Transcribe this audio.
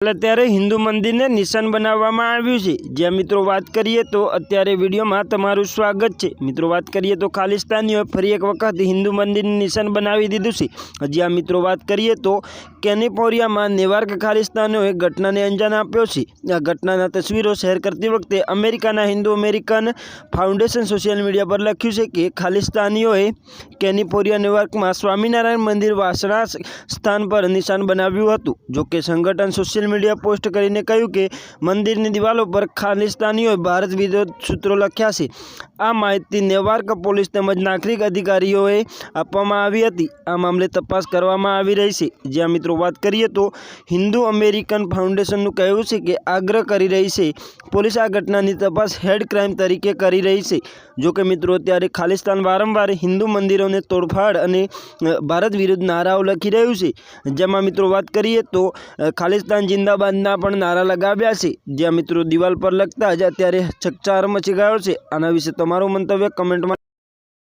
અત્યારે હિન્દુ મંદિરને નિશાન બનાવવામાં આવ્યું છે। જ્યાં મિત્રો વાત કરીએ તો અત્યારે વિડીયોમાં તમારું સ્વાગત છે। મિત્રો વાત કરીએ તો ખાલિસ્તાનીઓએ ફરી એક વખત હિન્દુ મંદિરને નિશાન બનાવી દીધું છે। જ્યાં મિત્રો વાત કરીએ તો કેલિફોર્નિયામાં નેવાર્ક ખાલિસ્તાનીઓએ ઘટનાને અંજામ આપ્યો છે। આ ઘટનાના તસવીરો શેર કરતી વખતે અમેરિકાના Hindu American foundation social media પર લખ્યું છે કે ખાલિસ્તાનીઓએ કેલિફોર્નિયા નેવાર્કમાં સ્વામિનારાયણ મંદિર વાસણા સ્થાન પર નિશાન બનાવ્યું હતું। જોકે સંગઠન સોશિયલ મીડિયા પોસ્ટ કરીને કહ્યું કે મંદિરની દિવાલો પર ખાલિસ્તાનીઓએ ભારત વિરોધ સૂત્રો લખ્યા છે। આ માહિતી નેવાર્ક પોલીસ તેમજ નાગરિક અધિકારીઓએ આપવામાં આવી હતી। આ મામલે તપાસ કરવામાં આવી રહી છે। જ્યાં મિત્રો વાત કરીએ તો હિન્દુ અમેરિકન ફાઉન્ડેશનનું કહેવું છે કે આગ્રહ કરી રહી છે પોલીસ આ ઘટનાની તપાસ હેડ ક્રાઇમ તરીકે કરી રહી છે। જોકે મિત્રો અત્યારે ખાલિસ્તાન વારંવાર હિન્દુ મંદિરોને તોડફાડ અને ભારત વિરુદ્ધ નારાઓ લખી રહ્યું છે। જેમાં મિત્રો વાત કરીએ તો ખાલિસ્તાન જિંદાબાદના પણ નારા લગાવ્યા છે। જ્યાં મિત્રો દિવાલ પર લખતા જ અત્યારે ચકચાર મચી ગયો છે। આના વિશે તમારું મંતવ્ય કમેન્ટમાં